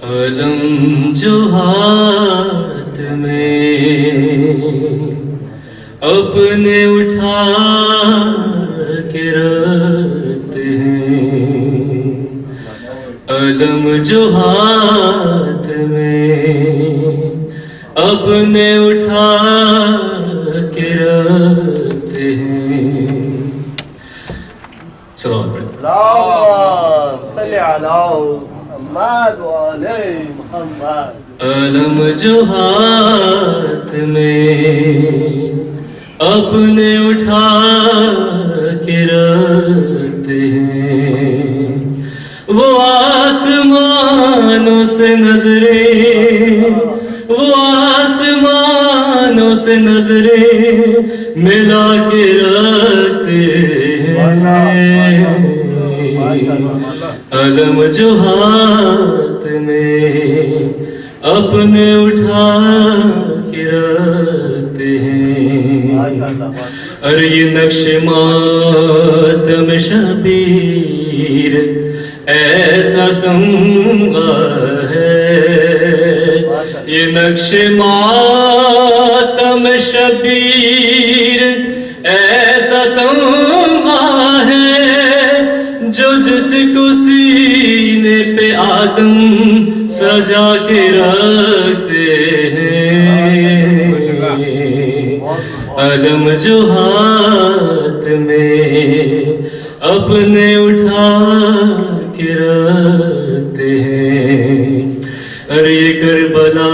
علم جو ہاتھ میں اپنے اٹھا کے رکھتے ہیں، علم جو ہاتھ میں اپنے اٹھا کے رکھتے ہیں. سلام علیکم. صلی علی محمد و علی محمد. علم جو ہاتھ میں اپنے اٹھا کے رکھتے ہیں، وہ آسمانوں سے نظریں، وہ آسمانوں سے نظریں ملا کے رکھتے ہیں. علم جو ہاتھ میں اپنے اٹھا کے رکھتے ہیں. ارے یہ نقش ماتم شبیر ایسا تمغہ ہے، یہ نقش ماتم شبیر ایسا تمغہ ہے، جو جس کو سینے پہ آدم سجا کے رکھتے ہیں. علم جو ہاتھ میں اپنے اٹھا کے رکھتے ہیں. ارے یہ کربلا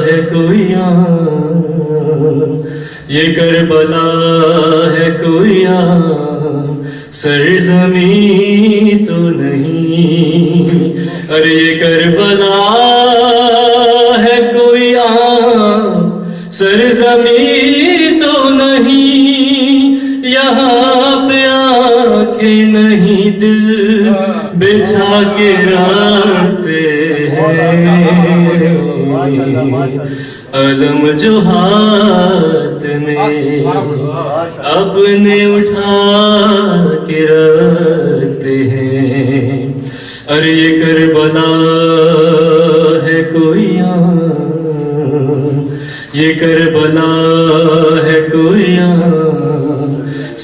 ہے کوئی عام، یہ کربلا ہے کوئی عام سرزمین تو نہیں. ارے یہ کربلا ہے کوئی عام سرزمین تو نہیں، یہاں پہ آنکھیں نہیں دل بچھا کے رکھتے ہیں. علم جو ہاتھ میں اپنے اٹھا کے رکھتے ہیں. ارے یہ کربلا ہے کوئی عام، یہ کربلا ہے کوئی عام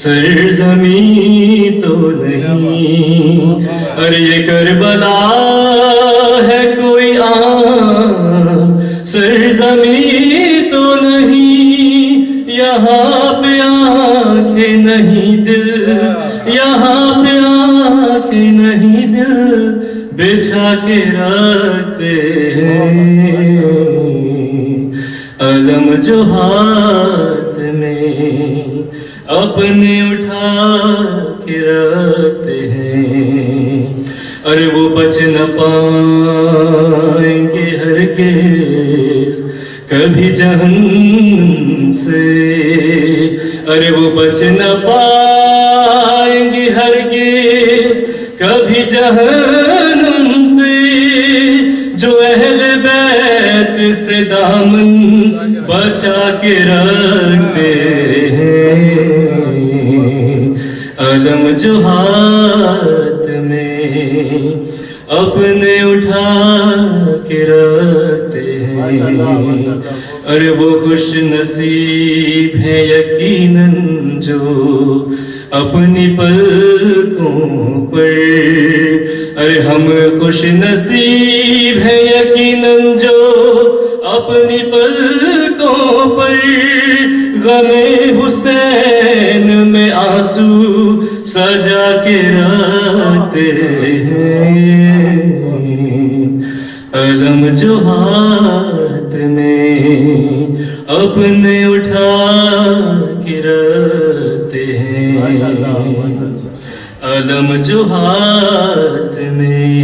سرزمین تو نہیں. ارے یہ کربلا ہے کوئی عام سرزمین تو نہیں، یہاں پہ آنکھیں نہیں دل، یہاں پہ آنکھیں نہیں دل بچھا کے رکھتے ہیں. علم جو ہاتھ میں اپنے اٹھا کے رکھتے ہیں. ارے وہ بچ نہ پائیں گے ہرگز کبھی جہنم سے، ارے وہ بچ نہ پائیں گے ہرگز کبھی جہنم سے، جو اہل بیت سے دامن بچا کے رکھتے ہیں. علم جو ہاتھ میں اپنے اٹھا کے رکھتے ہیں. ارے وہ خوش نصیب ہے یقیناً جو اپنی پلکوں پر، ارے ہم خوش نصیب ہے یقیناً جو اپنی پلکوں پر غم حسین میں آنسو سجا کے رکھتے ہیں. علم جو ہاتھ میں اپنے اٹھا کے رکھتے ہیں. علم جو ہاتھ میں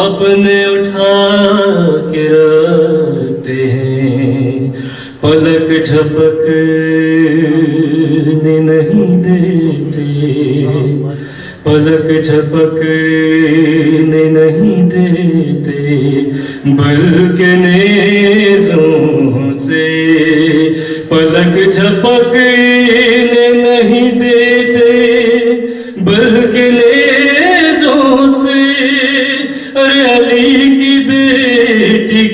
اپنے اٹھا کے رکھتے ہیں. پلک جھپکنے نہیں دیتے، پلک جھپکنے نہیں دیتے، بلکہ نیزوں سے پلک جھپکنے نہیں دیتے، بلکہ نیزوں